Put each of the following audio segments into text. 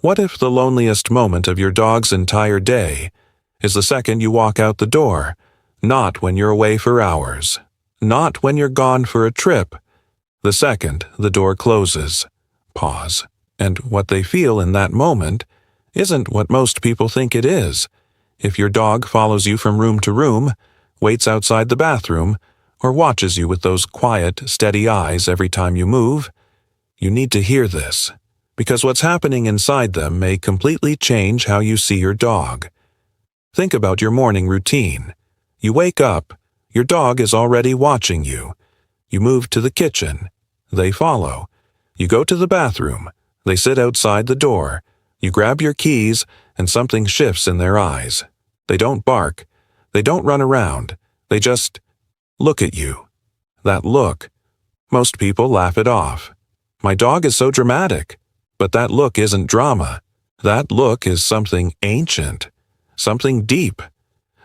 What if the loneliest moment of your dog's entire day is the second you walk out the door, not when you're away for hours, not when you're gone for a trip, the second the door closes? Pause. And what they feel in that moment isn't what most people think it is. If your dog follows you from room to room, waits outside the bathroom, or watches you with those quiet, steady eyes every time you move, you need to hear this, because what's happening inside them may completely change how you see your dog. Think about your morning routine. You wake up, your dog is already watching you. You move to the kitchen, they follow. You go to the bathroom, they sit outside the door. You grab your keys, and something shifts in their eyes. They don't bark. They don't run around. They just look at you. That look. Most people laugh it off. My dog is so dramatic. But that look isn't drama. That look is something ancient. Something deep.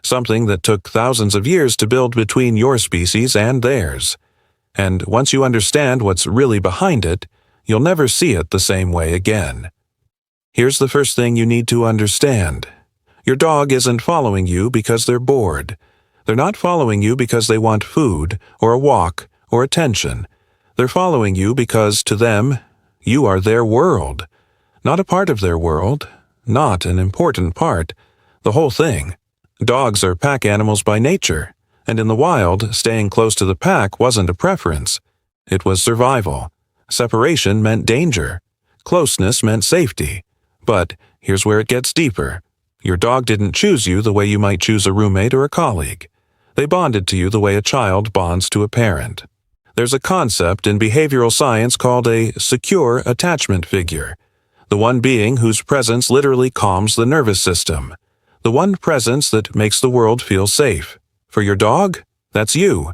Something that took thousands of years to build between your species and theirs. And once you understand what's really behind it, you'll never see it the same way again. Here's the first thing you need to understand. Your dog isn't following you because they're bored. They're not following you because they want food, or a walk, or attention. They're following you because, to them, you are their world. Not a part of their world, not an important part, the whole thing. Dogs are pack animals by nature, and in the wild, staying close to the pack wasn't a preference. It was survival. Separation meant danger. Closeness meant safety. But here's where it gets deeper. Your dog didn't choose you the way you might choose a roommate or a colleague. They bonded to you the way a child bonds to a parent. There's a concept in behavioral science called a secure attachment figure, the one being whose presence literally calms the nervous system, the one presence that makes the world feel safe. For your dog, that's you.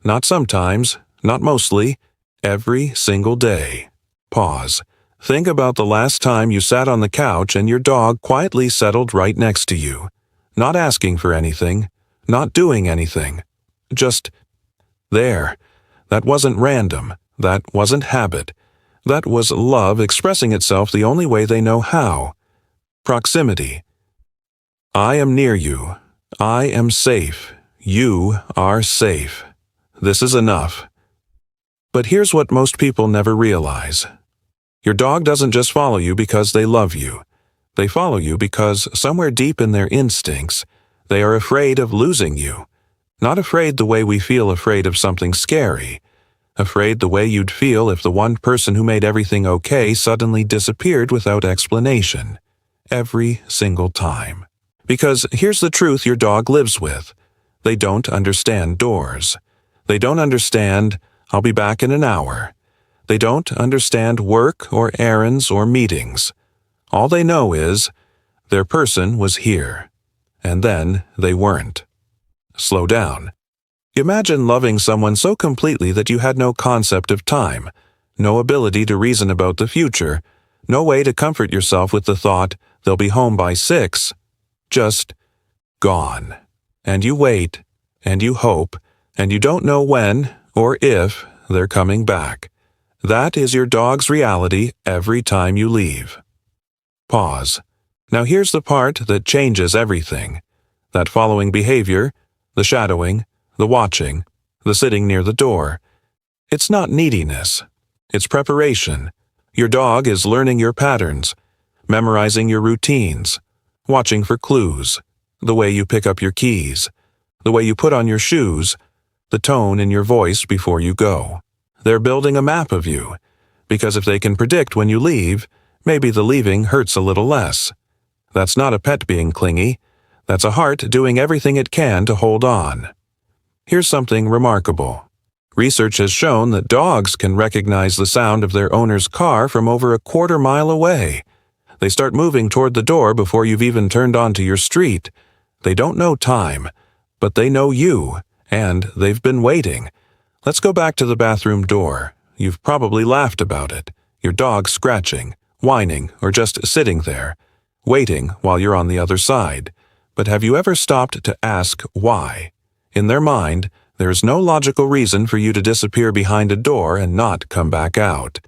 Not sometimes, not mostly, every single day. Pause. Think about the last time you sat on the couch and your dog quietly settled right next to you, not asking for anything, not doing anything, just there. That wasn't random. That wasn't habit. That was love expressing itself the only way they know how. Proximity. I am near you. I am safe. You are safe. This is enough. But here's what most people never realize. Your dog doesn't just follow you because they love you. They follow you because somewhere deep in their instincts, they are afraid of losing you. Not afraid the way we feel afraid of something scary. Afraid the way you'd feel if the one person who made everything okay suddenly disappeared without explanation. Every single time. Because here's the truth your dog lives with. They don't understand doors. They don't understand, I'll be back in an hour. They don't understand work or errands or meetings. All they know is, their person was here. And then they weren't. Slow down. Imagine loving someone so completely that you had no concept of time, no ability to reason about the future, no way to comfort yourself with the thought, they'll be home by 6. Just gone. And you wait, and you hope, and you don't know when or if they're coming back. That is your dog's reality every time you leave. Pause. Now here's the part that changes everything. That following behavior, the shadowing, the watching, the sitting near the door. It's not neediness. It's preparation. Your dog is learning your patterns, memorizing your routines, watching for clues, the way you pick up your keys, the way you put on your shoes, the tone in your voice before you go. They're building a map of you, because if they can predict when you leave, maybe the leaving hurts a little less. That's not a pet being clingy. That's a heart doing everything it can to hold on. Here's something remarkable. Research has shown that dogs can recognize the sound of their owner's car from over a quarter mile away. They start moving toward the door before you've even turned onto your street. They don't know time, but they know you, and they've been waiting. Let's go back to the bathroom door. You've probably laughed about it. Your dog scratching, whining, or just sitting there, waiting while you're on the other side. But have you ever stopped to ask why? In their mind, there is no logical reason for you to disappear behind a door and not come back out.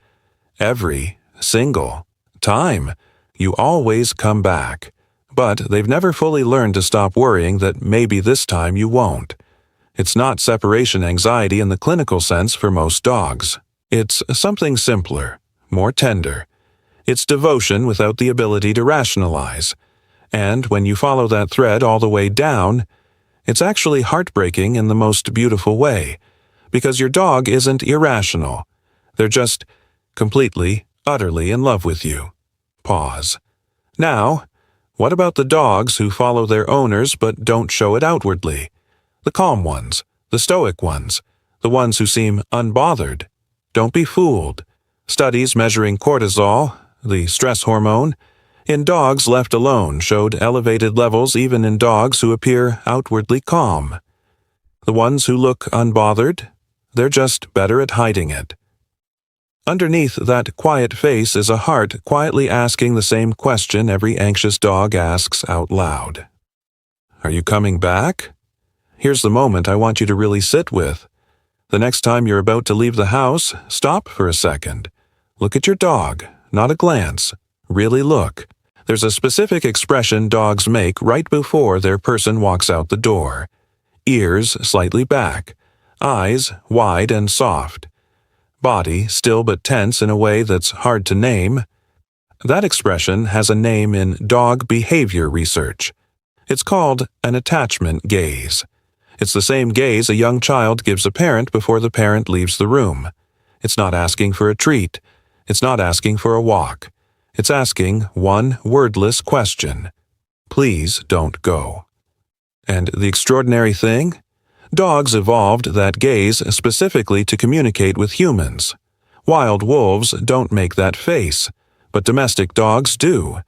Every single time, You always come back. But they've never fully learned to stop worrying that maybe this time you won't. It's not separation anxiety in the clinical sense for most dogs. It's something simpler, more tender. It's devotion without the ability to rationalize. And when you follow that thread all the way down, it's actually heartbreaking in the most beautiful way, because your dog isn't irrational. They're just completely, utterly in love with you. Pause. Now, what about the dogs who follow their owners but don't show it outwardly? The calm ones, the stoic ones, the ones who seem unbothered. Don't be fooled. Studies measuring cortisol, the stress hormone, in dogs left alone showed elevated levels even in dogs who appear outwardly calm. The ones who look unbothered, they're just better at hiding it. Underneath that quiet face is a heart quietly asking the same question every anxious dog asks out loud. Are you coming back? Here's the moment I want you to really sit with. The next time you're about to leave the house, stop for a second. Look at your dog, not a glance. Really look. There's a specific expression dogs make right before their person walks out the door. Ears slightly back, eyes wide and soft. Body still but tense in a way that's hard to name. That expression has a name in dog behavior research. It's called an attachment gaze. It's the same gaze a young child gives a parent before the parent leaves the room. It's not asking for a treat. It's not asking for a walk. It's asking one wordless question. Please don't go. And the extraordinary thing? Dogs evolved that gaze specifically to communicate with humans. Wild wolves don't make that face, but domestic dogs do.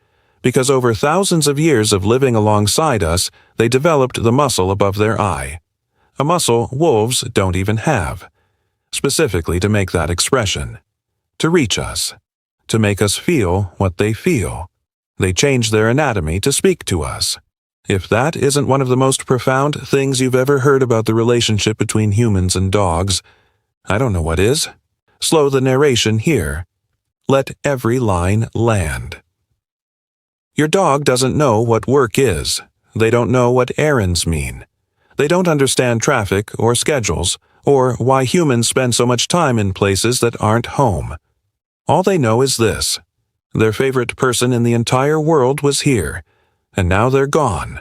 Because over thousands of years of living alongside us, they developed the muscle above their eye. A muscle wolves don't even have. Specifically to make that expression. To reach us. To make us feel what they feel. They change their anatomy to speak to us. If that isn't one of the most profound things you've ever heard about the relationship between humans and dogs, I don't know what is. Slow the narration here. Let every line land. Your dog doesn't know what work is. They don't know what errands mean. They don't understand traffic or schedules, or why humans spend so much time in places that aren't home. All they know is this. Their favorite person in the entire world was here, and now they're gone,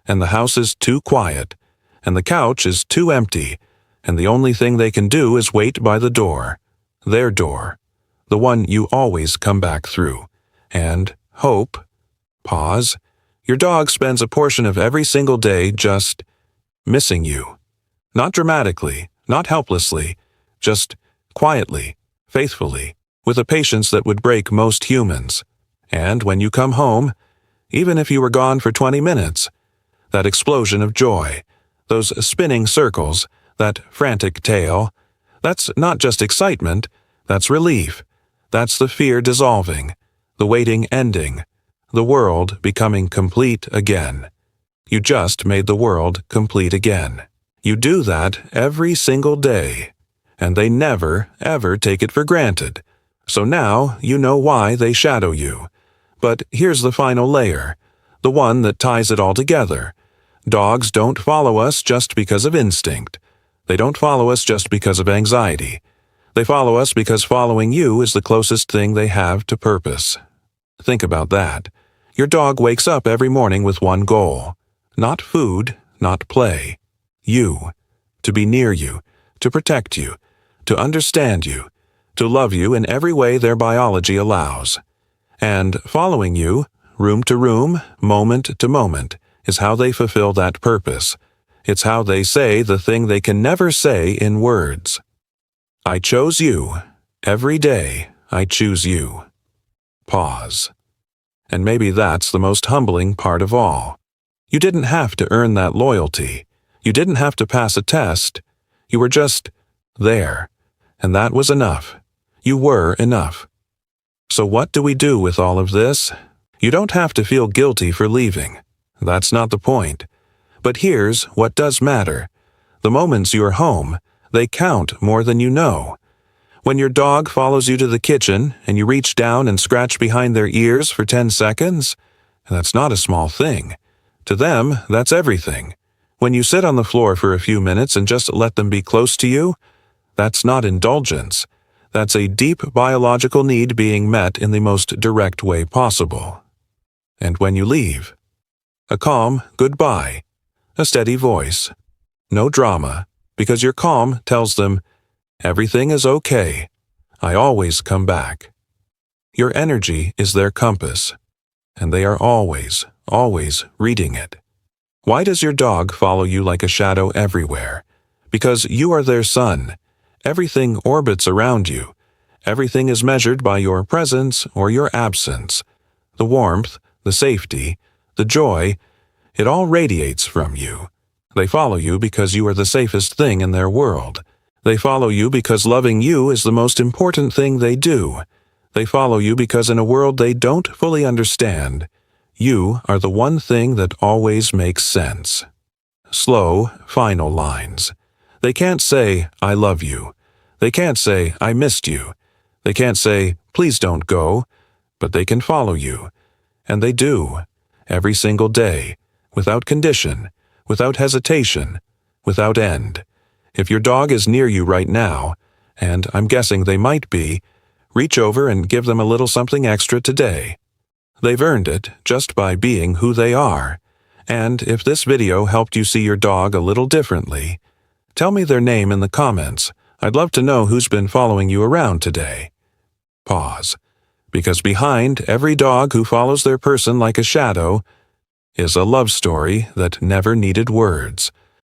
and the house is too quiet, and the couch is too empty, and the only thing they can do is wait by the door, their door, the one you always come back through, and hope. Pause. Your dog spends a portion of every single day just missing you. Not dramatically, not helplessly, just quietly, faithfully, with a patience that would break most humans. And when you come home, even if you were gone for 20 minutes, that explosion of joy, those spinning circles, that frantic tail, that's not just excitement, that's relief. That's the fear dissolving, the waiting ending, the world becoming complete again. You just made the world complete again. You do that every single day, and they never, ever take it for granted. So now you know why they shadow you. But here's the final layer, the one that ties it all together. Dogs don't follow us just because of instinct. They don't follow us just because of anxiety. They follow us because following you is the closest thing they have to purpose. Think about that. Your dog wakes up every morning with one goal. Not food, not play. You. To be near you, to protect you, to understand you, to love you in every way their biology allows. And following you, room to room, moment to moment, is how they fulfill that purpose. It's how they say the thing they can never say in words. I chose you. Every day, I choose you. Pause. And maybe that's the most humbling part of all. You didn't have to earn that loyalty. You didn't have to pass a test. You were just there. And that was enough. You were enough. So what do we do with all of this? You don't have to feel guilty for leaving. That's not the point. But here's what does matter. The moments you're home, they count more than you know. When your dog follows you to the kitchen and you reach down and scratch behind their ears for 10 seconds, that's not a small thing. To them, that's everything. When you sit on the floor for a few minutes and just let them be close to you, that's not indulgence. That's a deep biological need being met in the most direct way possible. And when you leave, a calm goodbye, a steady voice, no drama, because your calm tells them, everything is okay. I always come back. Your energy is their compass, and they are always, always reading it. Why does your dog follow you like a shadow everywhere? Because you are their sun. Everything orbits around you. Everything is measured by your presence or your absence. The warmth, the safety, the joy, it all radiates from you. They follow you because you are the safest thing in their world. They follow you because loving you is the most important thing they do. They follow you because in a world they don't fully understand, you are the one thing that always makes sense. Slow, final lines. They can't say, I love you. They can't say, I missed you. They can't say, please don't go. But they can follow you. And they do. Every single day. Without condition. Without hesitation. Without end. If your dog is near you right now, and I'm guessing they might be, reach over and give them a little something extra today. They've earned it just by being who they are. And if this video helped you see your dog a little differently, tell me their name in the comments. I'd love to know who's been following you around today. Pause. Because behind every dog who follows their person like a shadow is a love story that never needed words.